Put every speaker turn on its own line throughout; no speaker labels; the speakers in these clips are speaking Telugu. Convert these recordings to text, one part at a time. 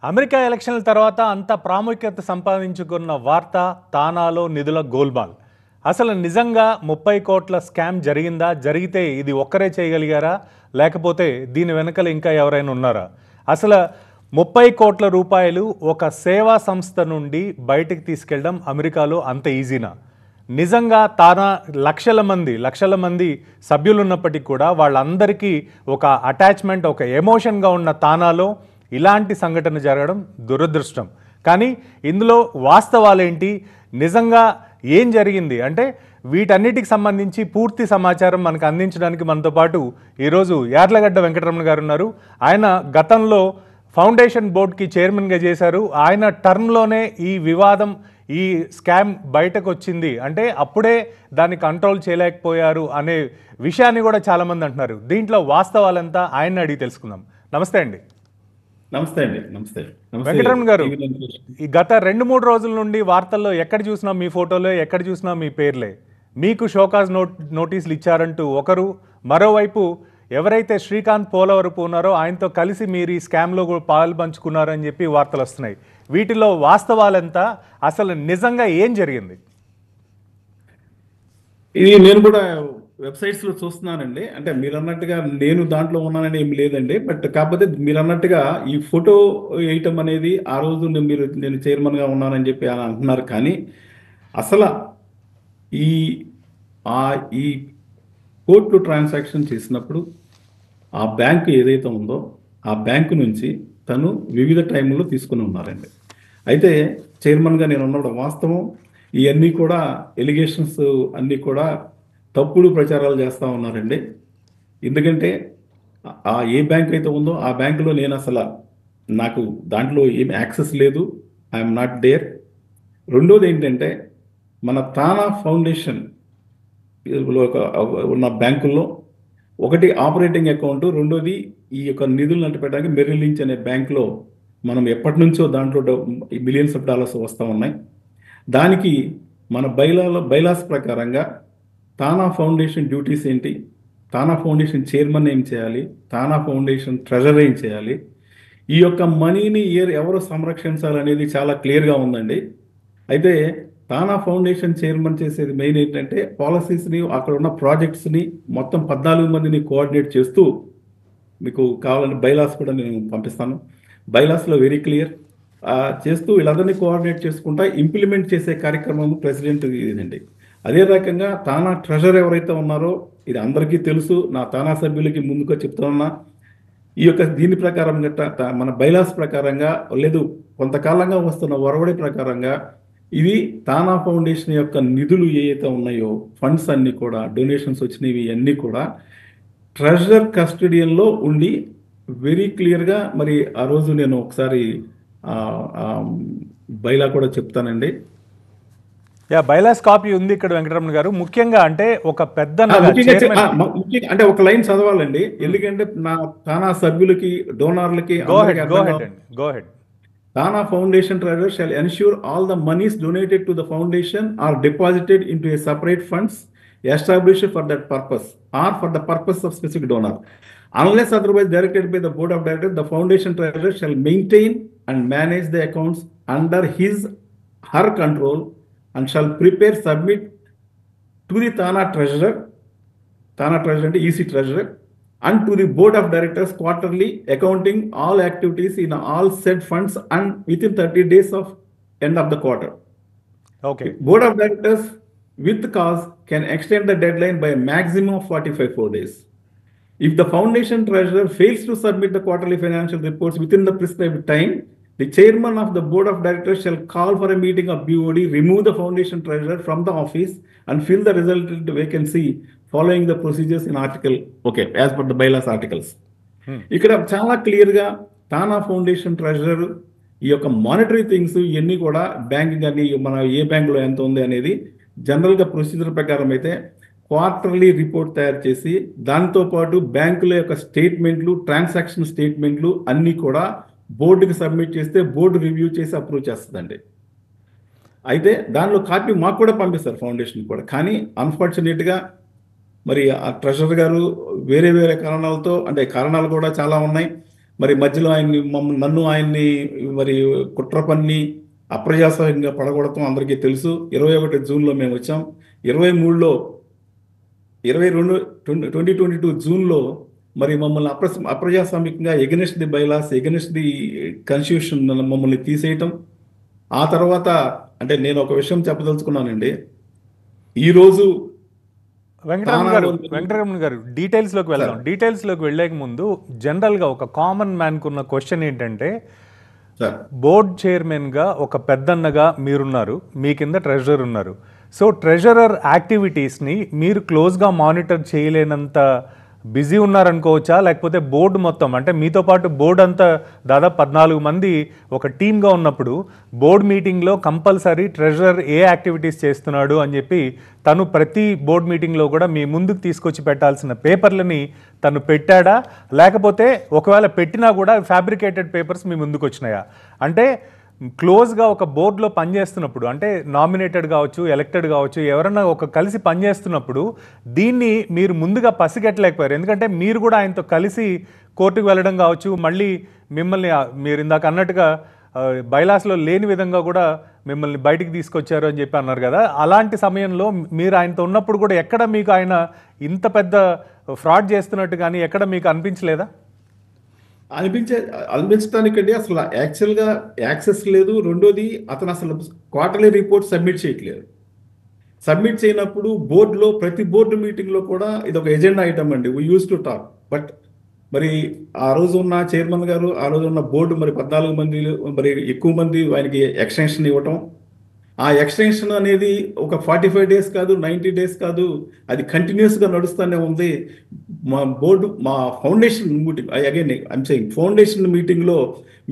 అమెరికా ఎలక్షన్ల తర్వాత అంత ప్రాముఖ్యత సంపాదించుకున్న వార్త తానాలో నిధుల గోల్మాల్. అసలు నిజంగా 30 కోట్ల స్కామ్ జరిగిందా? జరిగితే ఇది ఒక్కరే చేయగలిగారా? లేకపోతే దీని వెనకల ఇంకా ఎవరైనా ఉన్నారా? అసలు 30 కోట్ల రూపాయలు ఒక సేవా సంస్థ నుండి బయటికి తీసుకెళ్ళడం అమెరికాలో అంత ఈజీనా? నిజంగా తానా లక్షల మంది సభ్యులు ఉన్నప్పటికీ కూడా వాళ్ళందరికీ ఒక అటాచ్మెంట్, ఒక ఎమోషన్గా ఉన్న తానాలో ఇలాంటి సంఘటన జరగడం దురదృష్టం. కానీ ఇందులో వాస్తవాలేంటి, నిజంగా ఏం జరిగింది అంటే వీటన్నిటికి సంబంధించి పూర్తి సమాచారం మనకు అందించడానికి మనతో పాటు ఈరోజు యార్లగడ్డ వెంకటరమణ గారు ఉన్నారు. ఆయన గతంలో ఫౌండేషన్ బోర్డుకి చైర్మన్గా చేశారు. ఆయన టర్మ్లోనే ఈ వివాదం, ఈ స్కామ్ బయటకు వచ్చింది అంటే అప్పుడే దాన్ని కంట్రోల్ చేయలేకపోయారు అనే విషయాన్ని కూడా చాలామంది అంటున్నారు. దీంట్లో వాస్తవాలంతా ఆయన అడిగి తెలుసుకుందాం. నమస్తే అండి.
నమస్తే అండి. నమస్తే
వెంకటరమణ గారు, ఈ గత 2-3 రోజుల నుండి వార్తల్లో ఎక్కడ చూసినా మీ ఫోటోలే, ఎక్కడ చూసినా మీ పేర్లే. మీకు షోకాజ్ నోటీసులు ఇచ్చారంటూ ఒకరు, మరోవైపు ఎవరైతే శ్రీకాంత్ పోలవరపు ఉన్నారో ఆయనతో కలిసి మీరు ఈ స్కామ్లో కూడా పాలు పంచుకున్నారని చెప్పి వార్తలు వస్తున్నాయి. వీటిలో వాస్తవాలంతా, అసలు నిజంగా ఏం జరిగింది?
ఇది నేను కూడా వెబ్సైట్స్లో చూస్తున్నానండి. అంటే మీరు అన్నట్టుగా నేను దాంట్లో ఉన్నానని ఏం లేదండి. బట్ కాకపోతే మీరు అన్నట్టుగా ఈ ఫోటో వేయటం అనేది ఆ రోజు నేను చైర్మన్గా ఉన్నానని చెప్పి అలా అంటున్నారు. కానీ అసలు ఈ ఈ కోర్టు ట్రాన్సాక్షన్ చేసినప్పుడు ఆ బ్యాంకు ఏదైతే ఉందో ఆ బ్యాంకు నుంచి తను వివిధ టైంలో తీసుకుని ఉన్నారండి. అయితే చైర్మన్గా నేను ఉన్నప్పుడు వాస్తవం ఇవన్నీ కూడా ఎలిగేషన్స్ అన్నీ కూడా తప్పుడు ప్రచారాలు చేస్తూ ఉన్నారండి. ఎందుకంటే ఏ బ్యాంక్ అయితే ఉందో ఆ బ్యాంకులో నేను అసలు నాకు దాంట్లో ఏం యాక్సెస్ లేదు. I'm not there. రెండోది ఏంటంటే మన తానా ఫౌండేషన్ ఉన్న బ్యాంకుల్లో ఒకటి ఆపరేటింగ్ అకౌంట్, రెండోది ఈ యొక్క నిధులు నడిపేయడానికి మెరిల్ లించ్ అనే బ్యాంకులో మనం ఎప్పటి నుంచో దాంట్లో బిలియన్స్ ఆఫ్ డాలర్స్ వస్తూ ఉన్నాయి. దానికి మన బైలాస్ ప్రకారంగా తానా ఫౌండేషన్ డ్యూటీస్ ఏంటి, తానా ఫౌండేషన్ చైర్మన్ ఏం చేయాలి, తానా ఫౌండేషన్ ట్రెజరర్ ఏం చేయాలి, ఈ యొక్క మనీని ఎవరు సంరక్షించాలనేది చాలా క్లియర్గా ఉందండి. అయితే తానా ఫౌండేషన్ చైర్మన్ చేసేది మెయిన్ ఏంటంటే పాలసీస్ని, అక్కడ ఉన్న ప్రాజెక్ట్స్ని మొత్తం 14 మందిని కోఆర్డినేట్ చేస్తూ, మీకు కావాలంటే బైలాస్ కూడా నేను పంపిస్తాను. బైలాస్లో వెరీ క్లియర్ చేస్తూ వీళ్ళందరినీ కోఆర్డినేట్ చేసుకుంటా ఇంప్లిమెంట్ చేసే కార్యక్రమం ప్రెసిడెంట్ ఇదండి. అదే రకంగా తానా ట్రెజరర్ ఎవరైతే ఉన్నారో ఇది అందరికీ తెలుసు. నా తానా సభ్యులకి ముందుగా చెప్తున్నా, ఈ యొక్క దీని ప్రకారం మన బైలాస్ ప్రకారంగా లేదు, కొంతకాలంగా వస్తున్న ఒరవడి ప్రకారంగా ఇది తానా ఫౌండేషన్ యొక్క నిధులు ఏవైతే ఉన్నాయో ఫండ్స్ అన్నీ కూడా, డొనేషన్స్ వచ్చినవి అన్నీ కూడా ట్రెజరర్ కస్టడియన్లో ఉండి వెరీ క్లియర్గా, మరి ఆ రోజు నేను ఒకసారి బైలా కూడా చెప్తానండి.
బైలాస్ కాపీ ఉంది ఇక్కడ వెంకటరమణ గారు. ముఖ్యంగా అంటే ఒక పెద్ద
అంటే ఒక లైన్ చదవాలండి, ఎందుకంటే నా తానా సభ్యులకి, డోనార్లకి Tana Foundation Treasurer shall ensure all the monies donated to the foundation are deposited into a separate funds established for that purpose or for the purpose of specific donor. Unless otherwise directed by the Board of Directors, the Foundation Treasurer shall maintain and manage the accounts under her control and shall submit to the Tana Treasurer and EC Treasurer, and to the Board of Directors quarterly accounting all activities in all said funds and within 30 days of end of the quarter.
Okay.
Board of Directors with cause can extend the deadline by a maximum of 45 days. If the foundation treasurer fails to submit the quarterly financial reports within the prescribed time, the chairman of the Board of Directors shall call for a meeting of BOD, remove the foundation treasurer from the office and fill the resultant vacancy following the procedures in article, okay, as per the bylaws articles. ఇక్కడ చాలా క్లియర్గా తానా ఫౌండేషన్ ట్రెజరర్ ఈ యొక్క మానిటరీ థింగ్స్ ఇవన్నీ కూడా బ్యాంక్ కానీ మన ఏ బ్యాంకులో ఎంత ఉంది అనేది జనరల్గా ప్రొసీజర్ ప్రకారం అయితే క్వార్టర్లీ రిపోర్ట్ తయారు చేసి దాంతోపాటు బ్యాంకుల యొక్క స్టేట్మెంట్లు, ట్రాన్సాక్షన్ స్టేట్మెంట్లు అన్నీ కూడా బోర్డుకి సబ్మిట్ చేస్తే బోర్డు రివ్యూ చేసి అప్రూవ్ చేస్తుందండి. అయితే దానిలో కాపీ మాకు కూడా పంపిస్తారు ఫౌండేషన్ కూడా. కానీ అన్ఫార్చునేట్గా మరి ఆ ట్రెజరర్ గారు వేరే కారణాలతో, అంటే కారణాలు కూడా చాలా ఉన్నాయి, మరి మధ్యలో ఆయన్ని మరి కుట్ర పన్ని అప్రజాస్వామ్యంగా పడగొడతాం అందరికీ తెలుసు. 21 జూన్లో మేము వచ్చాం. 23లో 2022 జూన్లో మరి మమ్మల్ని అప్రజాస్వామికంగా against the bylaws, against the constitution మమ్మల్ని తీసేయటం. ఆ తర్వాత అంటే నేను ఒక విషయం చెప్పదలుచుకున్నానండి. ఈరోజు
వెంకటరమణ గారు డీటెయిల్స్లోకి వెళ్దాం.
సార్
డీటెయిల్స్లోకి వెళ్ళేక ముందు జనరల్గా ఒక కామన్ మ్యాన్కు ఉన్న క్వశ్చన్ ఏంటంటే,
సార్
బోర్డ్ చైర్మన్గా ఒక పెద్దన్నగా మీరున్నారు, మీ కింద ట్రెజరర్ ఉన్నారు. సో ట్రెజరర్ యాక్టివిటీస్ని మీరు క్లోజ్గా మానిటర్ చేయలేనంత బిజీ ఉన్నారనుకోవచ్చా, లేకపోతే బోర్డు మొత్తం అంటే మీతో పాటు బోర్డు అంతా దాదాపు 14 మంది ఒక టీమ్గా ఉన్నప్పుడు బోర్డు మీటింగ్లో కంపల్సరీ ట్రెజరర్ ఏ యాక్టివిటీస్ చేస్తున్నాడు అని చెప్పి తను ప్రతి బోర్డు మీటింగ్లో కూడా మీ ముందుకు తీసుకొచ్చి పెట్టాల్సిన పేపర్లని తను పెట్టాడా, లేకపోతే ఒకవేళ పెట్టినా కూడా ఫ్యాబ్రికేటెడ్ పేపర్స్ మీ ముందుకు వచ్చినాయా? అంటే క్లోజ్గా ఒక బోర్డులో పనిచేస్తున్నప్పుడు, అంటే నామినేటెడ్ కావచ్చు, ఎలక్టెడ్ కావచ్చు, ఎవరన్నా ఒక కలిసి పనిచేస్తున్నప్పుడు దీన్ని మీరు ముందుగా పసిగట్టలేకపోయారు. ఎందుకంటే మీరు కూడా ఆయనతో కలిసి కోర్టుకు వెళ్ళడం కావచ్చు, మళ్ళీ మిమ్మల్ని మీరు ఇందాక అన్నట్టుగా బైలాస్లో లేని విధంగా కూడా మిమ్మల్ని బయటికి తీసుకొచ్చారు అని చెప్పి అన్నారు కదా. అలాంటి సమయంలో మీరు ఆయనతో ఉన్నప్పుడు కూడా ఎక్కడ మీకు ఆయన ఇంత పెద్ద ఫ్రాడ్ చేస్తున్నట్టు కానీ ఎక్కడ మీకు అనిపించలేదా?
అనిపించడానికండి అసలు యాక్చువల్గా యాక్సెస్ లేదు. రెండోది అతను అసలు క్వార్టర్లీ రిపోర్ట్ సబ్మిట్ చేయట్లేదు. సబ్మిట్ చేయనప్పుడు బోర్డులో ప్రతి బోర్డు మీటింగ్లో కూడా ఇది ఒక ఎజెండా ఐటమ్ అండి. We use to talk. But మరి ఆ రోజు ఉన్న చైర్మన్ గారు, ఆ రోజు ఉన్న బోర్డు మరి 14 మంది మరి ఎక్కువ మంది ఆయనకి ఎక్స్టెన్షన్ ఇవ్వటం. ఆ ఎక్స్టెన్షన్ అనేది ఒక 45 డేస్ కాదు, 90 డేస్ కాదు, అది కంటిన్యూస్గా నడుస్తూనే ఉంది. మా foundation meeting, again I'm saying foundation మీటింగ్లో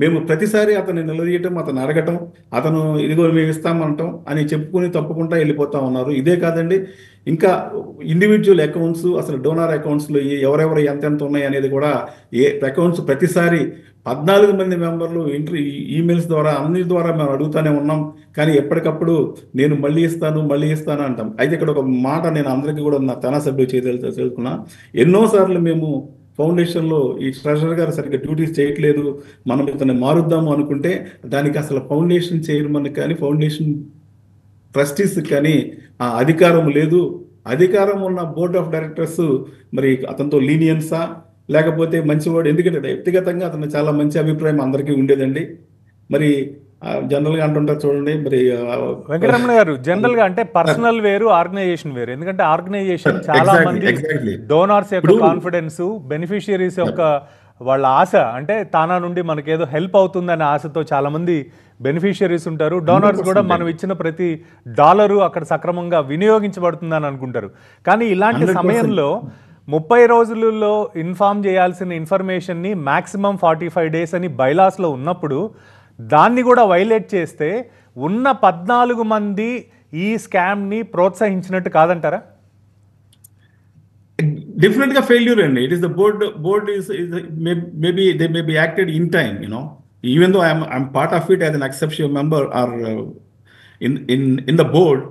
మేము ప్రతిసారి అతన్ని నిలదీయటం, అతను అడగటం, అతను ఇదిగో మేము ఇస్తామంటాం అని చెప్పుకొని తప్పకుండా వెళ్ళిపోతా ఉన్నారు. ఇదే కాదండి, ఇంకా ఇండివిజువల్ అకౌంట్స్, అసలు డోనార్ అకౌంట్స్లో ఎవరెవరు ఎంతెంత ఉన్నాయి అనేది కూడా అకౌంట్స్ ప్రతిసారి 14 మంది మెంబర్లు ఈమెయిల్స్ ద్వారా అన్ని ద్వారా మేము అడుగుతూనే ఉన్నాం. కానీ ఎప్పటికప్పుడు నేను మళ్ళీ ఇస్తాను అంటాం. అయితే ఇక్కడ ఒక మాట నేను అందరికీ కూడా నా తన సభ్యులు తెలుసుకున్నా. ఎన్నోసార్లు మేము ఫౌండేషన్లో ఈ ట్రెజరర్ గారు సరిగ్గా డ్యూటీస్ చేయట్లేదు, మనం ఇతన్ని మారుద్దాము అనుకుంటే దానికి అసలు ఫౌండేషన్ చైర్మన్ కానీ ఫౌండేషన్ ట్రస్టీస్ కానీ ఆ అధికారం లేదు. అధికారం ఉన్న బోర్డ్ ఆఫ్ డైరెక్టర్స్ మరి అతనితో లీనియన్సా లేకపోతే మంచివాడు, ఎందుకంటే వ్యక్తిగతంగా అతను చాలా మంచి అభిప్రాయం అందరికీ ఉండేదండి. మరి జనరల్గా అంటుంటారు చూడండి, మరి
వెంకటరమణ గారు జనరల్గా అంటే పర్సనల్ వేరు, ఆర్గనైజేషన్ వేరు. ఎందుకంటే ఆర్గనైజేషన్ చాలా మంది డోనార్స్ యొక్క కాన్ఫిడెన్స్, బెనిఫిషియరీస్ యొక్క వాళ్ళ ఆశ, అంటే తానా నుండి మనకేదో హెల్ప్ అవుతుందనే ఆశతో చాలా మంది బెనిఫిషియరీస్ ఉంటారు. డోనర్స్ కూడా మనం ఇచ్చిన ప్రతి డాలరు అక్కడ సక్రమంగా వినియోగించబడుతుందని అనుకుంటారు. కానీ ఇలాంటి సమయంలో 30 రోజులలో ఇన్ఫార్మ్ చేయాల్సిన ఇన్ఫర్మేషన్ని మ్యాక్సిమం 45 డేస్ అని బైలాస్లో ఉన్నప్పుడు దాన్ని కూడా వైలేట్ చేస్తే ఉన్న 14 మంది ఈ స్కామ్ని ప్రోత్సహించినట్టు కాదంటారా?
డెఫినెట్గా ఫెయిల్యూర్ అండి. It is the board is maybe they may be acted in time, even though I'm part of it as an exception member are in the board,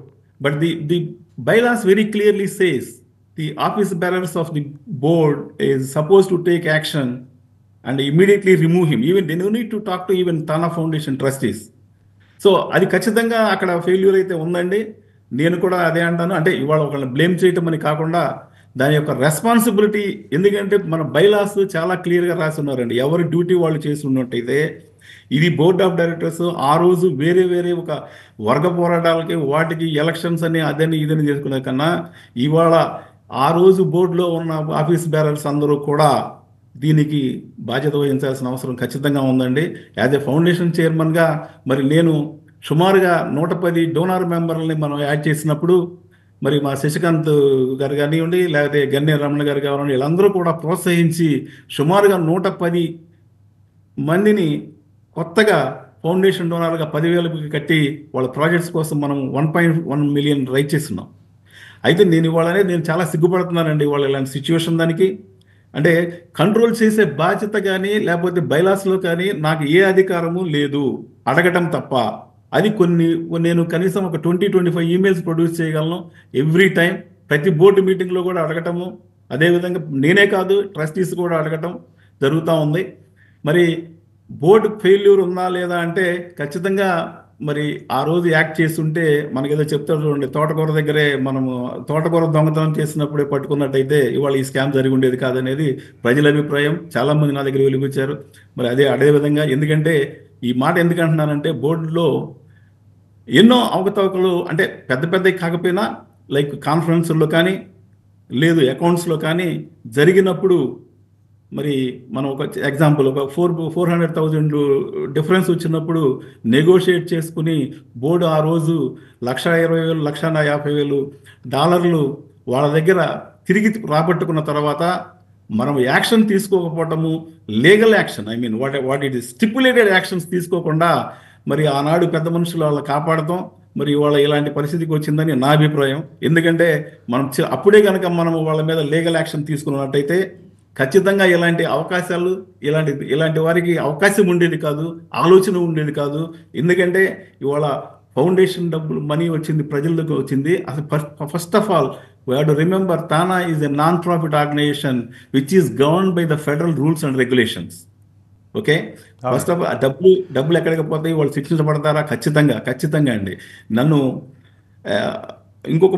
but the bylaws very clearly says the office bearers of the board is supposed to take action and immediately remove him. Even they no need to talk to even Tana Foundation trustees. So అది ఖచ్చితంగా అక్కడ ఫెయిల్యూర్ అయితే ఉందండి. నేను కూడా అదే అంటాను. అంటే ఇవాళ ఒకళ్ళని బ్లేమ్ చేయటం అని కాకుండా దాని యొక్క రెస్పాన్సిబిలిటీ, ఎందుకంటే మన బైలాస్ చాలా క్లియర్గా రాసి ఉన్నారండి. ఎవరి డ్యూటీ వాళ్ళు చేసి ఉన్నట్టయితే ఇది బోర్డ్ ఆఫ్ డైరెక్టర్స్ ఆ రోజు వేరే ఒక వర్గ పోరాటాలకి వాటికి ఎలక్షన్స్ అని అదని ఇదని చేసుకునే కన్నా ఇవాళ ఆ రోజు బోర్డులో ఉన్న ఆఫీస్ బేరర్స్ అందరూ కూడా దీనికి బాధ్యత వహించాల్సిన అవసరం ఖచ్చితంగా ఉందండి. యాజ్ ఎ ఫౌండేషన్ చైర్మన్గా మరి నేను సుమారుగా 110 డోనార్ మెంబర్లని మనం యాడ్ చేసినప్పుడు మరి మా శశికాంత్ గారు కానివ్వండి, లేకపోతే గన్నే రమణ గారు కానివ్వండి, వీళ్ళందరూ కూడా ప్రోత్సహించి సుమారుగా 110 మందిని కొత్తగా ఫౌండేషన్ డోనార్గా 10,000 కట్టి వాళ్ళ ప్రాజెక్ట్స్ కోసం మనం 1.1 మిలియన్ రైట్ చేస్తున్నాం. అయితే నేను చాలా సిగ్గుపడుతున్నానండి వాళ్ళ ఇలాంటి సిచ్యువేషన్ దానికి. అంటే కంట్రోల్ చేసే బాధ్యత కానీ లేకపోతే బైలాస్లో కానీ నాకు ఏ అధికారము లేదు, అడగటం తప్ప. అది నేను కనీసం ఒక 20-25 ఈమెయిల్స్ ప్రొడ్యూస్ చేయగలను ఎవ్రీ టైం, ప్రతి బోర్డు మీటింగ్లో కూడా అడగటము. అదేవిధంగా నేనే కాదు ట్రస్టీస్ కూడా అడగటం జరుగుతూ ఉంది. మరి బోర్డు ఫెయిల్యూర్ ఉందా లేదా అంటే ఖచ్చితంగా మరి ఆ రోజు యాక్ట్ చేస్తుంటే మనకేదో చెప్తారు చూడండి, తోటకూర దగ్గరే మనము తోటకూర దొంగతనం చేసినప్పుడే పట్టుకున్నట్టయితే ఇవాళ ఈ స్కామ్ జరిగి ఉండేది కాదనేది ప్రజల అభిప్రాయం. చాలా మంది నా దగ్గర వెలిగించారు. మరి అదే విధంగా, ఎందుకంటే ఈ మాట ఎందుకు అంటున్నానంటే బోర్డులో ఎన్నో అవకతవకలు, అంటే పెద్ద పెద్దవి కాకపోయినా లైక్ కాన్ఫరెన్స్లో కానీ లేదు అకౌంట్స్లో కానీ జరిగినప్పుడు, మరి మనం ఒక ఎగ్జాంపుల్ ఒక 400,000 డిఫరెన్స్ వచ్చినప్పుడు నెగోషియేట్ చేసుకుని బోర్డు ఆ రోజు $1,20,000 $1,50,000 వాళ్ళ దగ్గర తిరిగి రాబట్టుకున్న తర్వాత మనం యాక్షన్ తీసుకోకపోవటము, legal action, I mean what it is stipulated actions తీసుకోకుండా మరి ఆనాడు పెద్ద మనుషులు వాళ్ళని కాపాడటం మరి వాళ్ళ ఇలాంటి పరిస్థితికి వచ్చిందని నా అభిప్రాయం. ఎందుకంటే మనం అప్పుడే కనుక మనం వాళ్ళ మీద లీగల్ యాక్షన్ తీసుకున్నట్టయితే ఖచ్చితంగా ఇలాంటి అవకాశాలు, ఇలాంటి వారికి అవకాశం ఉండేది కాదు, ఆలోచన ఉండేది కాదు. ఎందుకంటే ఇవాళ ఫౌండేషన్ డబ్బులు మనీ వచ్చింది, ప్రజలకు వచ్చింది. అసలు first of all we have to remember TANA is a non profit organization which is govern by the federal rules and regulations. Okay, first of all డబ్బులు ఎక్కడికి పోతాయి, వాళ్ళు శిక్షించబడతారా? ఖచ్చితంగా అండి. నన్ను ఇంకొక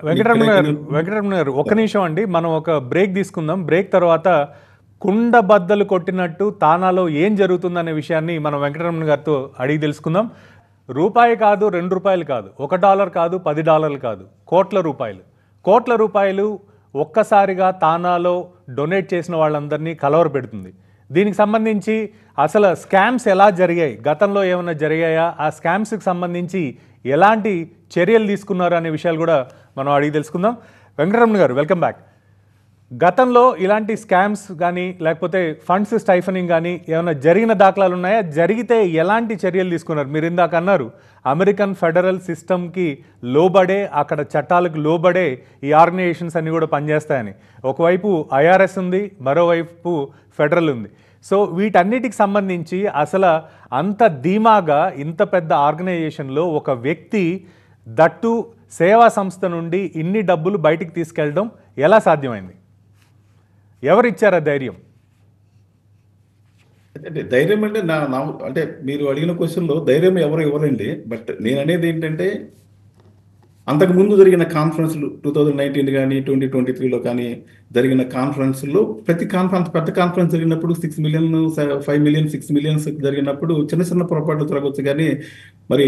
వెంకటరమణ గారు ఒక్క నిమిషం అండి, మనం ఒక బ్రేక్ తీసుకుందాం. బ్రేక్ తర్వాత కుండ బద్దలు కొట్టినట్టు తానాలో ఏం జరుగుతుందనే విషయాన్ని మనం వెంకటరమణ గారితో అడిగి తెలుసుకుందాం. రూపాయి కాదు, $2 కాదు, $1 కాదు, $10 కాదు, కోట్ల రూపాయలు ఒక్కసారిగా తానాలో డొనేట్ చేసిన వాళ్ళందరినీ కలవరపెడుతుంది. దీనికి సంబంధించి అసలు స్కామ్స్ ఎలా జరిగాయి, గతంలో ఏమైనా జరిగాయా, ఆ స్కామ్స్కి సంబంధించి ఎలాంటి చర్యలు తీసుకున్నారు అనే విషయాలు కూడా మనం అడిగి తెలుసుకుందాం. వెంకటరమణ గారు, వెల్కమ్ బ్యాక్. గతంలో ఇలాంటి స్కామ్స్ కానీ లేకపోతే ఫండ్స్ స్టైఫనింగ్ కానీ ఏమైనా జరిగిన దాఖలాలు ఉన్నాయా? జరిగితే ఎలాంటి చర్యలు తీసుకున్నారు? మీరు ఇందాక అన్నారు అమెరికన్ ఫెడరల్ సిస్టమ్కి లోబడే, అక్కడ చట్టాలకు లోబడే ఈ ఆర్గనైజేషన్స్ అన్నీ కూడా పనిచేస్తాయని. ఒకవైపు ఐఆర్ఎస్ ఉంది, మరోవైపు ఫెడరల్ ఉంది. సో వీటన్నిటికి సంబంధించి అసలు అంత ధీమాగా ఇంత పెద్ద ఆర్గనైజేషన్లో ఒక వ్యక్తి దట్టు సేవా సంస్థ నుండి ఇన్ని డబ్బులు బయటికి తీసుకెళ్ళడం ఎలా సాధ్యమైంది? ఎవరిచ్చారా ధైర్యం?
అంటే ధైర్యం అంటే అంటే మీరు అడిగిన క్వశ్చన్లో ధైర్యం ఎవరు ఇవ్వరండి. బట్ నేను అనేది ఏంటంటే అంతకుముందు జరిగిన కాన్ఫరెన్స్లు 2019 కానీ 2023లో కానీ జరిగిన కాన్ఫరెన్స్లో పెద్ద కాన్ఫరెన్స్ జరిగినప్పుడు 6 మిలియన్ 5 మిలియన్ 6 మిలియన్స్ జరిగినప్పుడు చిన్న పొరపాట్లు జరగవచ్చు. కానీ మరి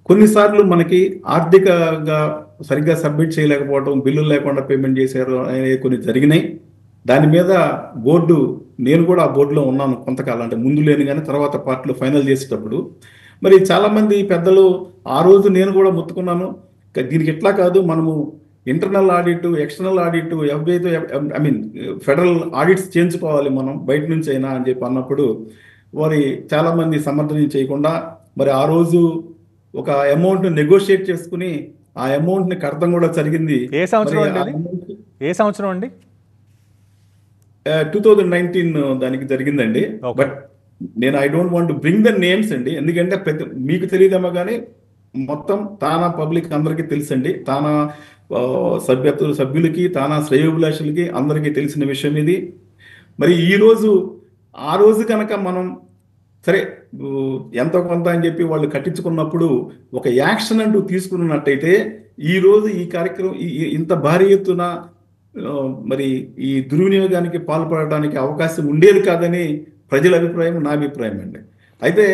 కొన్నిసార్లు మనకి ఆర్థికంగా సరిగ్గా సబ్మిట్ చేయలేకపోవడం, బిల్లులు లేకుండా పేమెంట్ చేశారు అనేది కొన్ని జరిగినాయి. దాని మీద బోర్డు, నేను కూడా ఆ బోర్డులో ఉన్నాను కొంతకాలం, అంటే ముందు లేని కానీ తర్వాత పార్టీలో ఫైనల్ చేసేటప్పుడు మరి చాలామంది పెద్దలు ఆ రోజు నేను కూడా మొత్తుకున్నాను, దీనికి ఎట్లా కాదు, మనము ఇంటర్నల్ ఆడిట్, ఎక్స్టర్నల్ ఆడిట్, ఎఫ్బిఐతో ఐ మీన్ ఫెడరల్ ఆడిట్స్ చేయించుకోవాలి మనం బయట నుంచి అయినా అని చెప్పి అన్నప్పుడు మరి చాలామంది సమర్థన చేయకుండా మరి ఆ రోజు ఒక అమౌంట్ నెగోషియేట్ చేసుకుని ఆ అమౌంట్ని కడతం కూడా జరిగింది.
ఏ సంవత్సరం అండి?
2019 దానికి జరిగిందండి. బట్ నేను I don't want to bring the names అండి, ఎందుకంటే మీకు తెలియదేమో కానీ మొత్తం తానా పబ్లిక్ అందరికీ తెలుసండి. తానా సభ్యులకి, తానా శ్రేయోభిలాషులకి అందరికీ తెలిసిన విషయం ఇది. మరి ఆ రోజు కనుక మనం సరే ఎంతో కొంత అని చెప్పి వాళ్ళు కట్టించుకున్నప్పుడు ఒక యాక్షన్ అంటూ తీసుకున్నట్టయితే ఈ రోజు ఈ కార్యక్రమం ఇంత భారీ ఎత్తున మరి ఈ దుర్వినియోగానికి పాల్పడడానికి అవకాశం ఉండేది కాదని ప్రజల అభిప్రాయం, నా అభిప్రాయం అండి. అయితే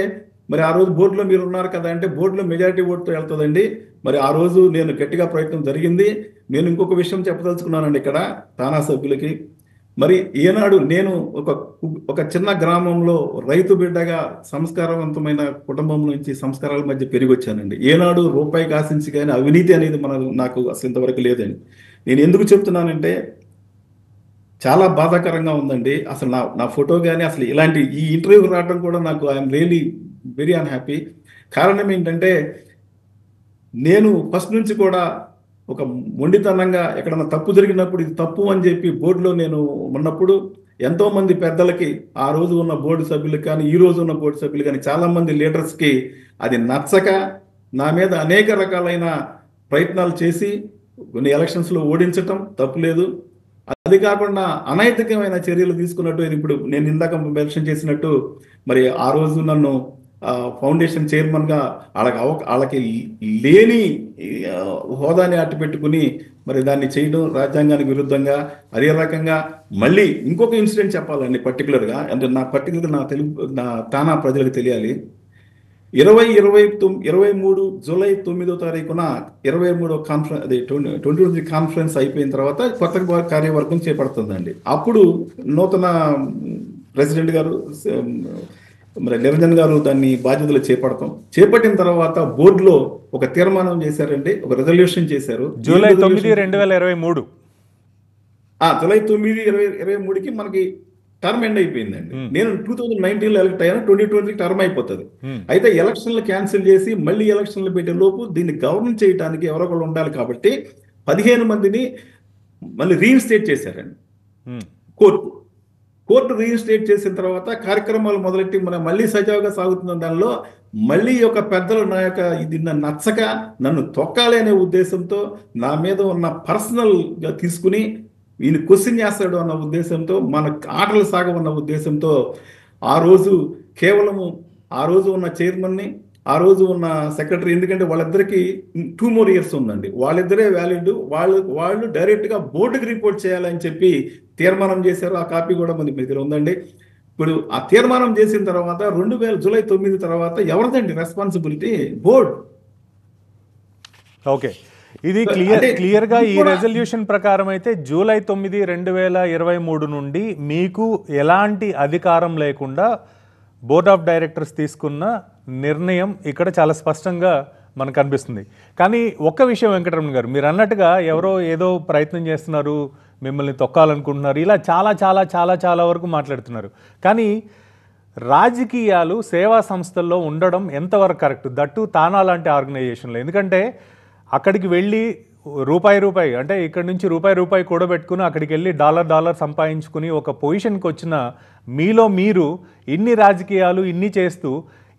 మరి ఆ రోజు బోర్డులో మీరు ఉన్నారు కదా అంటే బోర్డులో మెజారిటీ ఓటుతో వెళ్తుందండి. మరి ఆ రోజు నేను గట్టిగా ప్రయత్నం జరిగింది. నేను ఇంకొక విషయం చెప్పదలుచుకున్నానండి ఇక్కడ తానా సభ్యులకి. మరి ఏనాడు నేను ఒక చిన్న గ్రామంలో రైతు బిడ్డగా సంస్కారవంతమైన కుటుంబం నుంచి సంస్కారాల మధ్య పెరిగి వచ్చానండి. ఏనాడు రూపాయికి ఆశించి కానీ అవినీతి అనేది నాకు అసలు ఇంతవరకు లేదండి. నేను ఎందుకు చెప్తున్నానంటే చాలా బాధాకరంగా ఉందండి. అసలు నా ఫోటో కానీ అసలు ఇలాంటి ఈ ఇంటర్వ్యూకి రావడం కూడా నాకు ఐఎమ్ రియలీ వెరీ అన్హ్యాపీ. కారణం ఏంటంటే నేను ఫస్ట్ నుంచి కూడా ఒక మొండితనంగా ఎక్కడన్నా తప్పు జరిగినప్పుడు ఇది తప్పు అని చెప్పి బోర్డులో నేను ఉన్నప్పుడు ఎంతోమంది పెద్దలకి, ఆ రోజు ఉన్న బోర్డు సభ్యులకు కానీ ఈ రోజు ఉన్న బోర్డు సభ్యులు కానీ చాలామంది లీడర్స్కి అది నచ్చక నా మీద అనేక రకాలైన ప్రయత్నాలు చేసి కొన్ని ఎలక్షన్స్లో ఓడించటం తప్పులేదు. అది కాకుండా అనైతికమైన చర్యలు తీసుకున్నట్టు, ఇది ఇప్పుడు నేను ఇందాక మెన్షన్ చేసినట్టు, మరి ఆ రోజు నన్ను ఫౌండేషన్ చైర్మన్ గా వాళ్ళకి లేని ఆ, హోదాని అట్టు పెట్టుకుని మరి దాన్ని చేయడం రాజ్యాంగానికి విరుద్ధంగా. అదే రకంగా మళ్ళీ ఇంకొక ఇన్సిడెంట్ చెప్పాలండి పర్టికులర్ గా, అంటే నా తెలుగు నా తానా ప్రజలకు తెలియాలి. 23 జూలై 9వ తారీఖున 23 కాన్ఫరెన్స్, అదే 2023 కాన్ఫరెన్స్ అయిపోయిన తర్వాత కొత్త కార్యవర్గం చేపడుతుందండి. అప్పుడు నూతన ప్రెసిడెంట్ గారు మరి నిరంజన్ గారు దాన్ని బాధ్యతలు చేపట్టిన తర్వాత బోర్డులో ఒక తీర్మానం చేశారండి, ఒక రెజల్యూషన్ చేశారు.
జూలై 9, 2023.
జూలై 9, 2023కి మనకి టర్మ్ ఎండ్ అయిపోయిందండి. నేను 2019లో ఎలక్ట్ అయ్యాను, 2020 టర్మ్ అయిపోతుంది. అయితే ఎలక్షన్లు క్యాన్సిల్ చేసి మళ్ళీ ఎలక్షన్లు పెట్టే లోపు దీన్ని గవర్నెన్స్ చేయడానికి ఎవరో ఒకళ్ళు ఉండాలి కాబట్టి 15 మందిని మళ్ళీ రీఇన్స్టేట్ చేశారండి కోర్టు రీఇన్స్టేట్ చేసిన తర్వాత కార్యక్రమాలు మొదలెట్టి మనం మళ్ళీ సజావుగా సాగుతున్న దానిలో మళ్ళీ ఒక పెద్దలు నా యొక్క ఇది నన్ను నచ్చక నన్ను తొక్కాలి అనే ఉద్దేశంతో నా మీద ఉన్న పర్సనల్ గా తీసుకుని ఈయన క్వశ్చన్ చేస్తాడు అన్న ఉద్దేశంతో, మన ఆటలు సాగవన్న ఉద్దేశంతో ఆ రోజు కేవలము ఆ రోజు ఉన్న చైర్మన్ని, ఆ రోజు ఉన్న సెక్రటరీ, ఎందుకంటే వాళ్ళిద్దరికి 2 more years ఉందండి, వాళ్ళిద్దరే వ్యాలిడ్, వాళ్ళు డైరెక్ట్ గా బోర్డుకి రిపోర్ట్ చేయాలని చెప్పి తీర్మానం చేశారు. ఆ కాపీ కూడా మన దగ్గర ఉందండి. ఇప్పుడు ఆ తీర్మానం చేసిన తర్వాత జూలై 9 తర్వాత ఎవరిదండి రెస్పాన్సిబిలిటీ? బోర్డు.
ఓకే, ఇది క్లియర్గా ఈ రెజల్యూషన్ ప్రకారం అయితే జూలై 9, 2023 నుండి మీకు ఎలాంటి అధికారం లేకుండా బోర్డ్ ఆఫ్ డైరెక్టర్స్ తీసుకున్న నిర్ణయం ఇక్కడ చాలా స్పష్టంగా మనకు అనిపిస్తుంది. కానీ ఒక్క విషయం వెంకటరమణ గారు, మీరు అన్నట్టుగా ఎవరో ఏదో ప్రయత్నం చేస్తున్నారు, మిమ్మల్ని తొక్కాలనుకుంటున్నారు, ఇలా చాలా చాలా చాలా చాలా వరకు మాట్లాడుతున్నారు. కానీ రాజకీయాలు సేవా సంస్థల్లో ఉండడం ఎంతవరకు కరెక్ట్? దట్టు తానా లాంటి ఆర్గనైజేషన్లో. ఎందుకంటే అక్కడికి వెళ్ళి రూపాయి అంటే ఇక్కడ నుంచి రూపాయి కూడబెట్టుకుని అక్కడికి వెళ్ళి డాలర్ సంపాదించుకుని ఒక పొజిషన్కి వచ్చిన మీలో మీరు ఇన్ని రాజకీయాలు ఇన్ని చేస్తూ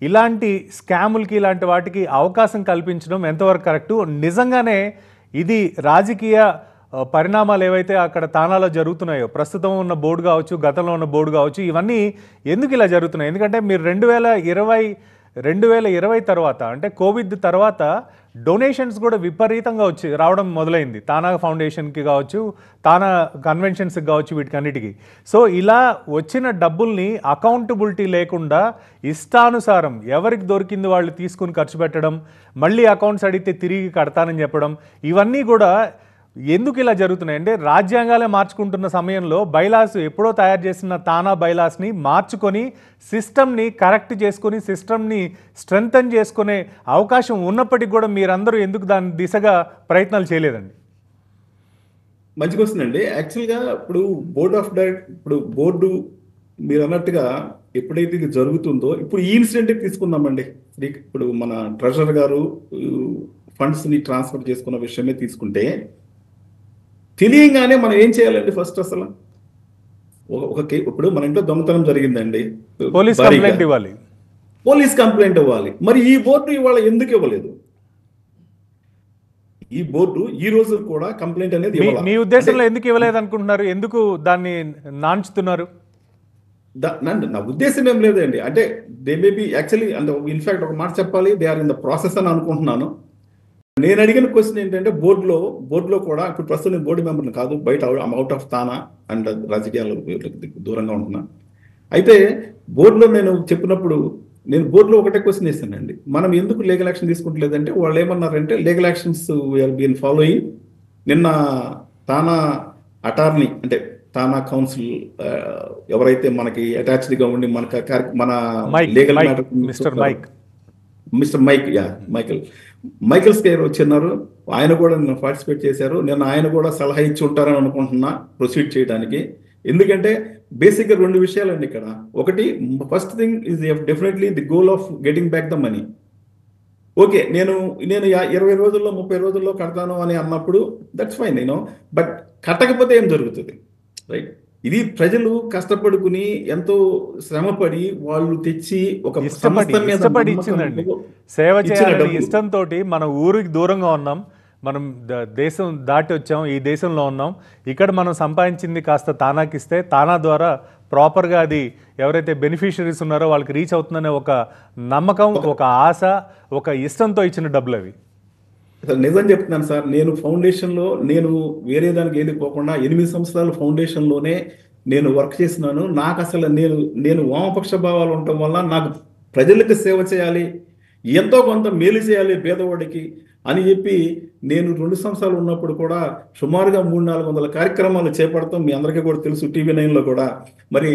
ఇలాంటి స్కాములకి ఇలాంటి వాటికి అవకాశం కల్పించడం ఎంతవరకు కరెక్టు? నిజంగానే ఇది రాజకీయ పరిణామాలు ఏవైతే అక్కడ తానాలో జరుగుతున్నాయో, ప్రస్తుతం ఉన్న బోర్డు కావచ్చు, గతంలో ఉన్న బోర్డు కావచ్చు, ఇవన్నీ ఎందుకు ఇలా జరుగుతున్నాయి? ఎందుకంటే మీరు 2020 తర్వాత, అంటే కోవిడ్ తర్వాత డొనేషన్స్ కూడా విపరీతంగా రావడం మొదలైంది. తానా ఫౌండేషన్కి కావచ్చు, తానా కన్వెన్షన్స్కి కావచ్చు, వీటికన్నిటికీ. సో ఇలా వచ్చిన డబ్బుల్ని అకౌంటబిలిటీ లేకుండా ఇష్టానుసారం ఎవరికి దొరికింది వాళ్ళు తీసుకుని ఖర్చు పెట్టడం, మళ్ళీ అకౌంట్స్ అడిగితే తిరిగి కడతానని చెప్పడం, ఇవన్నీ కూడా ఎందుకు ఇలా జరుగుతున్నాయి అంటే రాజ్యాంగాలే మార్చుకుంటున్న సమయంలో బైలాస్ ఎప్పుడో తయారు చేసిన తానా బైలాస్ని మార్చుకొని సిస్టమ్ని కరెక్ట్ చేసుకొని సిస్టమ్ని స్ట్రెంగ్తన్ చేసుకునే అవకాశం ఉన్నప్పటికీ కూడా మీరందరూ ఎందుకు దాని దిశగా ప్రయత్నాలు చేయలేదండి?
మంచి క్వశ్చన్ అండి. యాక్చువల్గా ఇప్పుడు బోర్డు మీరు అన్నట్టుగా ఎప్పుడైతే ఇది జరుగుతుందో, ఇప్పుడు ఈ ఇన్సిడెంట్ తీసుకుందామండి. ఇప్పుడు మన ట్రెజరర్ గారు ఫండ్స్ని ట్రాన్స్ఫర్ చేసుకున్న విషయమే తీసుకుంటే, తెలియంగానే మనం ఏం చేయాలండి? ఫస్ట్ అసలు ఇప్పుడు మన ఇంట్లో దొంగతనం జరిగిందండి,
పోలీస్
కంప్లైంట్ ఇవ్వాలి. మరి ఈ బోర్డు ఇవాళ ఎందుకు ఇవ్వలేదు? ఈ బోర్డు ఈ రోజు కూడా కంప్లైంట్ అనేది
మీ ఉద్దేశంలో ఎందుకు ఇవ్వలేదు అనుకుంటున్నారు? ఎందుకు దాన్ని నాంచుతున్నారు?
నా ఉద్దేశం ఏం లేదండి. అంటే దే మే బి యాక్చువల్లీ, అంటే ఇన్ఫాక్ట్ ఒక మాట చెప్పాలి, they are in the process అని అనుకుంటున్నాను. నేను అడిగిన క్వశ్చన్ ఏంటంటే, బోర్డులో కూడా ఇప్పుడు ప్రస్తుతం నేను బోర్డు మెంబర్ని కాదు, బయట అవుట్ ఆఫ్ తానా అండ్ రాజకీయాలు దూరంగా ఉంటున్నా. అయితే బోర్డులో నేను చెప్పినప్పుడు నేను బోర్డులో ఒకటే క్వశ్చన్ వేసానండి, మనం ఎందుకు లీగల్ యాక్షన్ తీసుకుంటలేదంటే వాళ్ళు ఏమన్నారంటే legal actions we are been following. నిన్న తానా అటార్నీ, అంటే తానా కౌన్సిల్ ఎవరైతే మనకి అటాచ్డ్గా ఉండి మన లీగల్ మ్యాటర్ మిస్టర్ మైకల్ స్కేర్ వచ్చిన్నారు. ఆయన కూడా నిన్న పార్టిసిపేట్ చేశారు. నిన్న ఆయన కూడా సలహా ఇచ్చి ఉంటారని అనుకుంటున్నా ప్రొసీడ్ చేయడానికి. ఎందుకంటే బేసిక్గా 2 విషయాలండి ఇక్కడ. ఒకటి, first thing is definitely the goal of getting back the money. Okay, నేను 20 రోజుల్లో 30 రోజుల్లో కడతాను అని అన్నప్పుడు దట్స్ ఫైన్, బట్ కట్టకపోతే ఏం జరుగుతుంది? రైట్. ఇది ప్రజలు కష్టపడుకుని ఎంతో శ్రమపడి వాళ్ళు తెచ్చి ఒక
ఇష్టపడి ఇచ్చిందండి. సేవ చేయాలని ఇష్టంతో మన ఊరికి దూరంగా ఉన్నాం, మనం దేశం దాటి వచ్చాం, ఈ దేశంలో ఉన్నాం, ఇక్కడ మనం సంపాదించింది కాస్త తానాకిస్తే తానా ద్వారా ప్రాపర్గా అది ఎవరైతే బెనిఫిషరీస్ ఉన్నారో వాళ్ళకి రీచ్ అవుతుందనే ఒక నమ్మకం, ఒక ఆశ, ఒక ఇష్టంతో ఇచ్చిన డబ్బులు అవి.
అసలు నిజం చెప్తున్నాను సార్, నేను ఫౌండేషన్లో నేను వేరే దానికి ఏది పోకుండా 8 సంవత్సరాలు ఫౌండేషన్లోనే నేను వర్క్ చేస్తున్నాను. నాకు అసలు నేను వామపక్ష భావాలు ఉండటం వల్ల నాకు ప్రజలకు సేవ చేయాలి, ఎంతో కొంత మేలు చేయాలి పేదవాడికి అని చెప్పి నేను 2 సంవత్సరాలు ఉన్నప్పుడు కూడా సుమారుగా 300-400 కార్యక్రమాలు చేపడతాం. మీ అందరికీ కూడా తెలుసు, TV9లో కూడా. మరి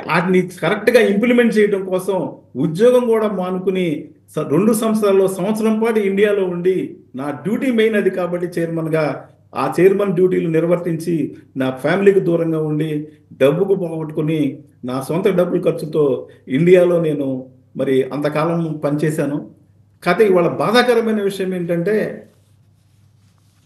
వాటిని కరెక్ట్గా ఇంప్లిమెంట్ చేయడం కోసం ఉద్యోగం కూడా మానుకుని 2 సంవత్సరాల్లో సంవత్సరం పాటు ఇండియాలో ఉండి నా డ్యూటీ మెయిన్ అది కాబట్టి చైర్మన్గా ఆ చైర్మన్ డ్యూటీలు నిర్వర్తించి నా ఫ్యామిలీకి దూరంగా ఉండి డబ్బుకు పోగొట్టుకుని నా సొంత డబ్బుల ఖర్చుతో ఇండియాలో నేను మరి అంతకాలం పనిచేశాను. కాకపోతే ఇవాళ బాధాకరమైన విషయం ఏంటంటే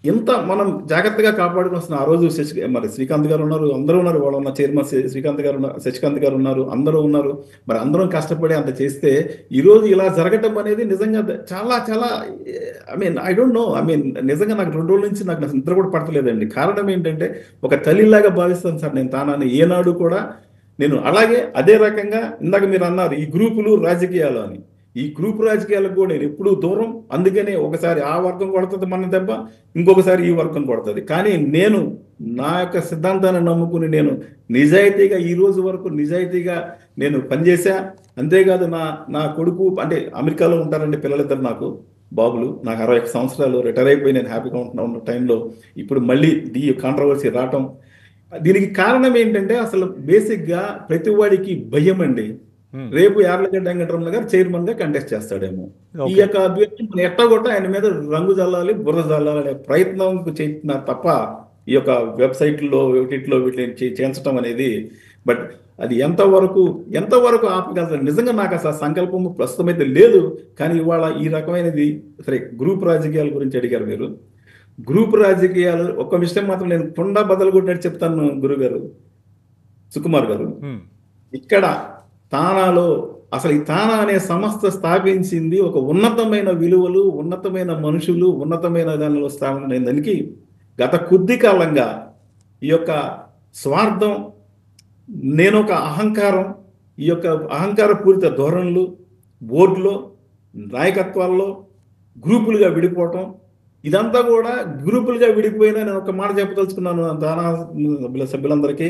ఇంత మనం జాగ్రత్తగా కాపాడుకోవాల్సిన, ఆ రోజు మరి శ్రీకాంత్ గారు ఉన్నారు, అందరూ ఉన్నారు, వాళ్ళు ఉన్న చైర్మన్ శ్రీకాంత్ గారు ఉన్నారు, శశికాంత్ గారు ఉన్నారు, అందరూ ఉన్నారు. మరి అందరం కష్టపడి అంత చేస్తే ఈరోజు ఇలా జరగటం అనేది నిజంగా చాలా చాలా ఐ డోంట్ నో. నిజంగా నాకు 2 రోజుల నుంచి నాకు నిద్ర కూడా పడతలేదండి. కారణం ఏంటంటే ఒక తల్లిలాగా భావిస్తాను సార్ నేను తానాన్ని, ఏనాడు కూడా నేను. అలాగే అదే రకంగా ఇందాక మీరు అన్నారు ఈ గ్రూపులు రాజకీయాలు అని, ఈ గ్రూప్ రాజకీయాలకు కూడా నేను ఎప్పుడూ దూరం. అందుకనే ఒకసారి ఆ వర్గం కొడుతుంది మన దెబ్బ, ఇంకొకసారి ఈ వర్గం కొడుతుంది. కానీ నేను నా యొక్క సిద్ధాంతాన్ని నమ్ముకుని నేను నిజాయితీగా ఈ రోజు వరకు నిజాయితీగా నేను పనిచేశా. అంతేకాదు నా కొడుకు అంటే అమెరికాలో ఉంటారండి పిల్లలిద్దరు నాకు బాబులు. నాకు 61 సంవత్సరాలు, రిటైర్ అయిపోయి నేను హ్యాపీగా ఉన్న టైంలో ఇప్పుడు మళ్ళీ ఈ కాంట్రవర్సీ రావటం, దీనికి కారణం ఏంటంటే అసలు బేసిక్గా ప్రతి వాడికి భయం అండి. రేపు యార్లగడ్డ వెంకటరమణ గారు చైర్మన్ గా కంటెస్ట్ చేస్తాడేమో, ఈ యొక్క అభ్యర్థి మనం ఎట్టగొట్ట ఆయన మీద రంగు జల్లాలి, బుర్ర జల్లాలి అనే ప్రయత్నం చేస్తున్నారు తప్ప ఈ యొక్క వెబ్సైట్లో వీటిని చేయించడం అనేది. బట్ అది ఎంతవరకు ఆపగలదు నిజంగా నాకు అసలు సంకల్పం ప్రస్తుతం అయితే లేదు. కానీ ఇవాళ ఈ రకమైనది సరే, గ్రూప్ రాజకీయాల గురించి అడిగారు మీరు. గ్రూప్ రాజకీయాలు ఒక్క విషయం మాత్రం నేను కుండ బదలు కొట్టినట్టు చెప్తాను గురుగారు, సుకుమార్ గారు. ఇక్కడ తానాలో అసలు ఈ తానా అనే సంస్థ స్థాపించింది ఒక ఉన్నతమైన విలువలు, ఉన్నతమైన మనుషులు, ఉన్నతమైన దానిలో స్థాపన దానికి గత కొద్ది కాలంగా ఈ యొక్క స్వార్థం, నేను ఒక అహంకారం, ఈ యొక్క అహంకారపూరిత ధోరణులు బోర్డులో నాయకత్వాల్లో గ్రూపులుగా విడిపోవటం, ఇదంతా కూడా గ్రూపులుగా విడిపోయినా నేను ఒక మాట చెప్పదలుచుకున్నాను తానా సభ్యులందరికీ.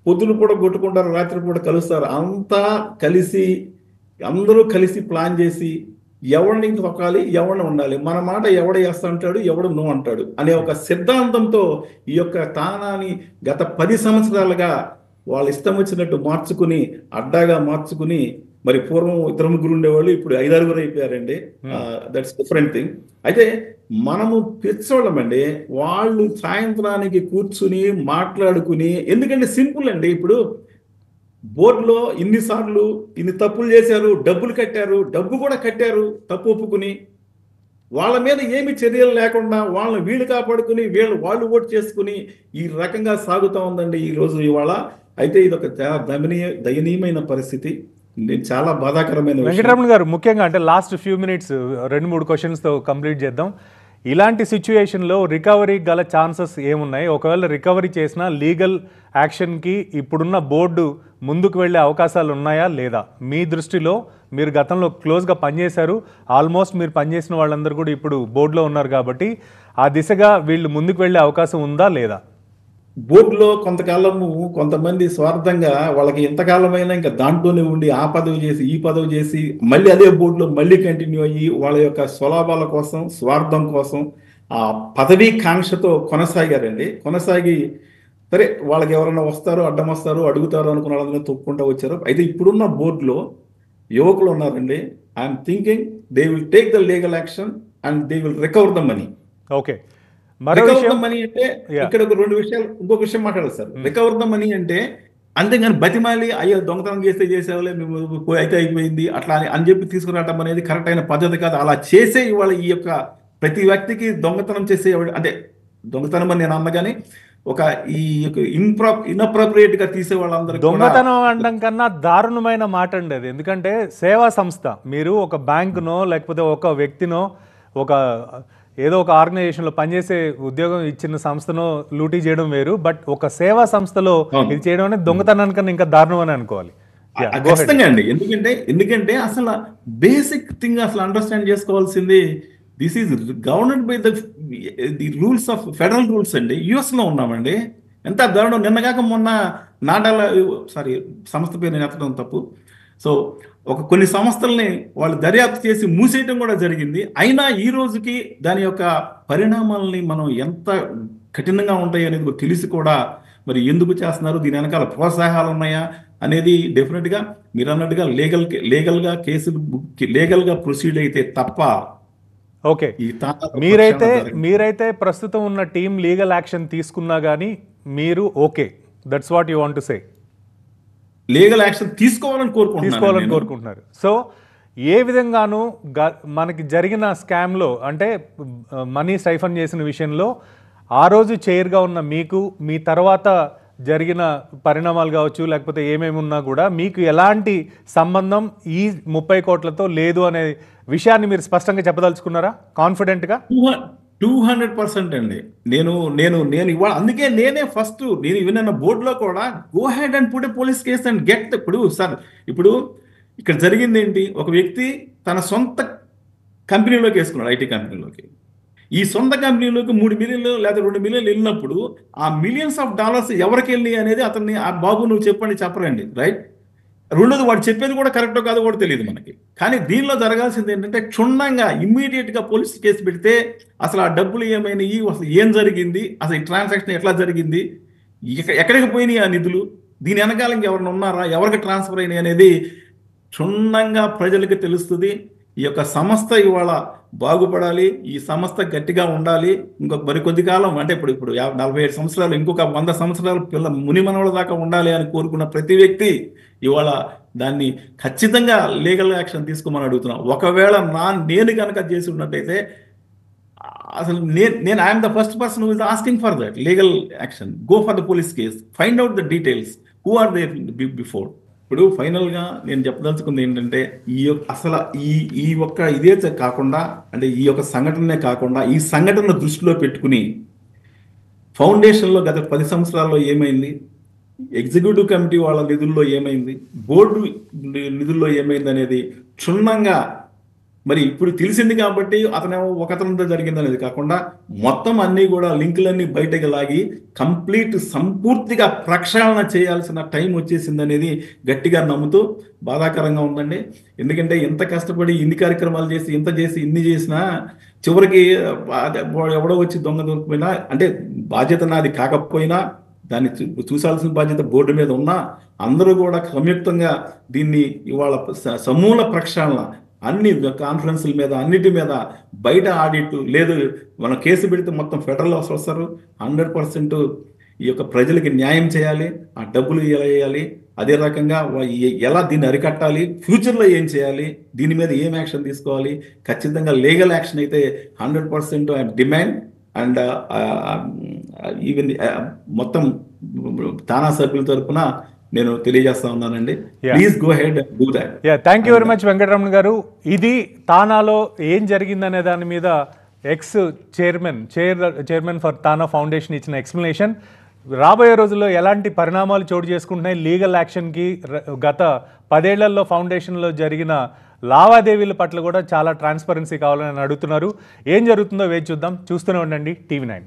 పొద్దున పూట కొట్టుకుంటారు, రాత్రి పూట కలుస్తారు, అంతా కలిసి అందరూ కలిసి ప్లాన్ చేసి ఎవరిని తొక్కాలి, ఎవరిని ఉండాలి, మన మాట ఎవడ చేస్తా అంటాడు, ఎవడు నో అంటాడు అనే ఒక సిద్ధాంతంతో ఈ యొక్క తానాని గత 10 సంవత్సరాలుగా వాళ్ళు ఇష్టం వచ్చినట్టు మార్చుకుని అడ్డాగా మార్చుకుని, మరి పూర్వం 2-3 ఉండేవాళ్ళు ఇప్పుడు 5-6 అయిపోయారండి. That's different thing. అయితే మనము పిచ్చోళ్ళమండి, వాళ్ళు సాయంత్రానికి కూర్చుని మాట్లాడుకుని, ఎందుకంటే సింపుల్ అండి. ఇప్పుడు బోర్డులో ఇన్నిసార్లు ఇన్ని తప్పులు చేశారు, డబ్బులు కట్టారు, డబ్బు కూడా కట్టారు తప్పు ఒప్పుకుని, వాళ్ళ మీద ఏమి చర్యలు లేకుండా వాళ్ళని వీళ్ళు కాపాడుకుని వాళ్ళు ఓటు చేసుకుని ఈ రకంగా సాగుతూ ఉందండి ఈ రోజు ఇవాళ. అయితే ఇది ఒక దయనీయమైన పరిస్థితి, చాలా బాధాకరమైన.
వెంకటరమణ గారు, ముఖ్యంగా అంటే లాస్ట్ ఫ్యూ మినిట్స్ 2-3 క్వశ్చన్స్తో కంప్లీట్ చేద్దాం. ఇలాంటి సిచ్యుయేషన్లో రికవరీ గల ఛాన్సెస్ ఏమున్నాయి? ఒకవేళ రికవరీ చేసినా లీగల్ యాక్షన్కి ఇప్పుడున్న బోర్డు ముందుకు వెళ్ళే అవకాశాలు ఉన్నాయా లేదా? మీ దృష్టిలో మీరు గతంలో క్లోజ్గా పనిచేశారు, ఆల్మోస్ట్ మీరు పనిచేసిన వాళ్ళందరూ కూడా ఇప్పుడు బోర్డులో ఉన్నారు కాబట్టి ఆ దిశగా వీళ్ళు ముందుకు వెళ్ళే అవకాశం ఉందా లేదా?
బోర్డులో కొంతకాలము కొంతమంది స్వార్థంగా వాళ్ళకి ఎంతకాలమైనా ఇంకా దాంట్లోనే ఉండి ఆ పదవి చేసి ఈ పదవి చేసి మళ్ళీ అదే బోర్డులో మళ్ళీ కంటిన్యూ అయ్యి వాళ్ళ యొక్క స్వలాభాల కోసం, స్వార్థం కోసం, ఆ పదవీ కాంక్షతో కొనసాగారండి. కొనసాగి సరే వాళ్ళకి ఎవరైనా వస్తారో అడ్డం వస్తారో అడుగుతారో అనుకున్న వాళ్ళని తొక్కుంటూ వచ్చారు. అయితే ఇప్పుడున్న బోర్డులో యువకులు ఉన్నారండి. I'm thinking they will take the legal action and they will recover the money.
Okay,
recover the money అంటే ఇక్కడ ఒక 2 విషయాలు, ఇంకొక విషయం మాట్లాడాలి సార్. రికవర్ ద మనీ అంటే అంతేగాని బతిమాలి అయ్యో దొంగతనం చేసేవాళ్ళే మేము అయితే అయిపోయింది అట్లా అని చెప్పి తీసుకురావడం అనేది కరెక్ట్ అయిన పద్ధతి కాదు. అలా చేసే ఇవాళ ఈ యొక్క ప్రతి వ్యక్తికి దొంగతనం చేసే అంటే దొంగతనం అని నేను అన్నగాని ఒక ఈ ఇన్అప్రోప్రియేట్ గా తీసే వాళ్ళందరూ
దొంగతనం అనడం కన్నా దారుణమైన మాట అండి అది. ఎందుకంటే సేవా సంస్థ, మీరు ఒక బ్యాంకునో లేకపోతే ఒక వ్యక్తినో ఒక ఏదో ఒక ఆర్గనైజేషన్లో పనిచేసే ఉద్యోగం ఇచ్చిన సంస్థను లూటీ చేయడం వేరు, బట్ ఒక సేవా సంస్థలో
అవును.
ఇది చేయడం అనేది దొంగతనానికన్నా ఇంకా దారుణం అని అనుకోవాలి. Yeah, go ahead.
ఖచ్చితంగా అండి. ఎందుకంటే అసలు బేసిక్ థింగ్ అసలు అండర్స్టాండ్ చేసుకోవాల్సింది, this is governed by the rules of federal rules అండి. యుఎస్ లో ఉన్నామండి. ఎంత దారుణం. నిన్నగాక మొన్న నాడాల సారీ సంస్థ పేరు నేను ఎత్తడం తప్పు. సో కొన్ని సంస్థల్ని వాళ్ళు దర్యాప్తు చేసి మూసేయటం కూడా జరిగింది. అయినా ఈ రోజుకి దాని యొక్క పరిణామాలని మనం ఎంత కఠినంగా ఉంటాయి అనేది తెలిసి కూడా మరి ఎందుకు చేస్తున్నారు, దీని వెనకాల ప్రోత్సాహాలు ఉన్నాయా అనేది డెఫినెట్గా మీరు అన్నట్టుగా లీగల్గా కేసులు లీగల్గా ప్రొసీడ్ అయితే తప్ప
ఓకే,
ఈ తాళాల
మీరైతే
ప్రక్షాళన జరగదు.
మీరైతే ప్రస్తుతం ఉన్న టీం లీగల్ యాక్షన్ తీసుకున్నా కానీ మీరు okay, that's what you want to say.
Legal action తీసుకోవాలని
తీసుకోవాలని
కోరుకుంటున్నాను.
కోరుకుంటున్నారు. సో ఏ విధంగానూ మనకి జరిగిన స్కామ్లో అంటే మనీ సైఫన్ చేసిన విషయంలో ఆ రోజు చైర్గా ఉన్న మీకు, మీ తర్వాత జరిగిన పరిణామాలు కావచ్చు, లేకపోతే ఏమేమి ఉన్నా కూడా మీకు ఎలాంటి సంబంధం ఈ 30 కోట్లతో లేదు అనే విషయాన్ని మీరు స్పష్టంగా చెప్పదలుచుకున్నారా కాన్ఫిడెంట్గా?
200% అండి. నేను నేను నేను ఇవాళ అందుకే నేనే ఫస్ట్ నేను ఈవెన్ బోర్డులో కూడా go ahead and put a police case and get. ఇప్పుడు ఇక్కడ జరిగింది ఏంటి, ఒక వ్యక్తి తన సొంత కంపెనీలోకి వేసుకున్నాడు, ఐటీ కంపెనీలోకి. ఈ సొంత కంపెనీలోకి 3 మిలియన్లు లేదా 2 మిలియన్లు వెళ్ళినప్పుడు ఆ మిలియన్స్ ఆఫ్ డాలర్స్ ఎవరికి వెళ్ళి అనేది అతన్ని, ఆ బాబు నువ్వు చెప్పరండి, రైట్? రెండోది వాడు చెప్పేది కూడా కరెక్టో కాదో కూడా తెలియదు మనకి. కానీ దీనిలో జరగాల్సింది ఏంటంటే క్షుణ్ణంగా ఇమ్మీడియట్గా పోలీస్ కేసు పెడితే అసలు ఆ డబ్బులు ఏమైనాయి, అసలు ఏం జరిగింది, అసలు ఈ ట్రాన్సాక్షన్ ఎట్లా జరిగింది, ఎక్కడికి పోయినాయి ఆ నిధులు, దీని వెనకాల ఇంకెవరైనా ఉన్నారా, ఎవరికి ట్రాన్స్ఫర్ అయినాయి అనేది క్షుణ్ణంగా ప్రజలకు తెలుస్తుంది. ఈ యొక్క సంస్థ ఇవాళ బాగుపడాలి, ఈ సంస్థ గట్టిగా ఉండాలి. ఇంకొక మరికొద్ది కాలం అంటే ఇప్పుడు 47 సంవత్సరాలు, ఇంకొక 100 సంవత్సరాలు మునిమనవుల దాకా ఉండాలి అని కోరుకున్న ప్రతి వ్యక్తి ఇవాళ దాన్ని ఖచ్చితంగా లీగల్ యాక్షన్ తీసుకోమని అడుగుతున్నాం. ఒకవేళ నేను కనుక చేసి ఉన్నట్టయితే అసలు నేను I'm the first person who is asking for that legal action. Go for the police case, find out the details, who are there before. ఇప్పుడు ఫైనల్గా నేను చెప్పదలుచుకుంది ఏంటంటే అసలు ఈ ఒక్క ఇదే కాకుండా, అంటే ఈ యొక్క సంఘటనే కాకుండా ఈ సంఘటన దృష్టిలో పెట్టుకుని ఫౌండేషన్లో గత 10 సంవత్సరాల్లో ఏమైంది, ఎగ్జిక్యూటివ్ కమిటీ వాళ్ళ నిధుల్లో ఏమైంది, బోర్డు నిధుల్లో ఏమైంది అనేది క్షుణ్ణంగా మరి ఇప్పుడు తెలిసింది కాబట్టి అతనేమో ఒకతనంతో జరిగింది అనేది కాకుండా మొత్తం అన్నీ కూడా లింకులన్నీ బయటకు లాగి కంప్లీట్ సంపూర్తిగా ప్రక్షాళన చేయాల్సిన టైం వచ్చేసింది అనేది గట్టిగా నమ్ముతూ బాధాకరంగా ఉందండి. ఎందుకంటే ఎంత కష్టపడి ఇన్ని కార్యక్రమాలు చేసి ఇన్ని చేసినా చివరికి ఎవడో వచ్చి దొంగ దొరికిపోయినా, అంటే బాధ్యత నాది కాకపోయినా దాన్ని చూసాల్సిన బాధ్యత బోర్డు మీద ఉన్నా అందరూ కూడా సంయుక్తంగా దీన్ని ఇవాళ సమూల ప్రక్షాళన అన్ని కాన్ఫరెన్స్ల మీద అన్నిటి మీద బయట ఆడిట్ లేదు, మనం కేసు పెడితే మొత్తం ఫెడరల్ వస్తారు. 100% ఈ యొక్క ప్రజలకి న్యాయం చేయాలి, ఆ డబ్బులు ఎలా వేయాలి, అదే రకంగా ఎలా దీన్ని అరికట్టాలి, ఫ్యూచర్లో ఏం చేయాలి, దీని మీద ఏం యాక్షన్ తీసుకోవాలి, ఖచ్చితంగా లీగల్ యాక్షన్ అయితే 100% ఐ డిమాండ్. అండ్ ఈవెన్ మొత్తం తానా సభ్యుల తరఫున నేను తెలియజేస్తా ఉన్నానండి. Please go ahead and do that.
Thank you very much Venkataramana garu. ఇది తానాలో ఏం జరిగిందనే దాని మీద ex chairman for TANA foundation ఇచ్చిన ఎక్స్ప్లెనేషన్. రాబోయే రోజుల్లో ఎలాంటి పరిణామాలు చోటు చేసుకుంటున్నాయి, లీగల్ యాక్షన్కి గత 10 ఏళ్లలో ఫౌండేషన్లో జరిగిన లావాదేవీల పట్ల కూడా చాలా ట్రాన్స్పరెన్సీ కావాలని అడుగుతున్నారు. ఏం జరుగుతుందో వేచి చూద్దాం. చూస్తూనే ఉండండి TV9.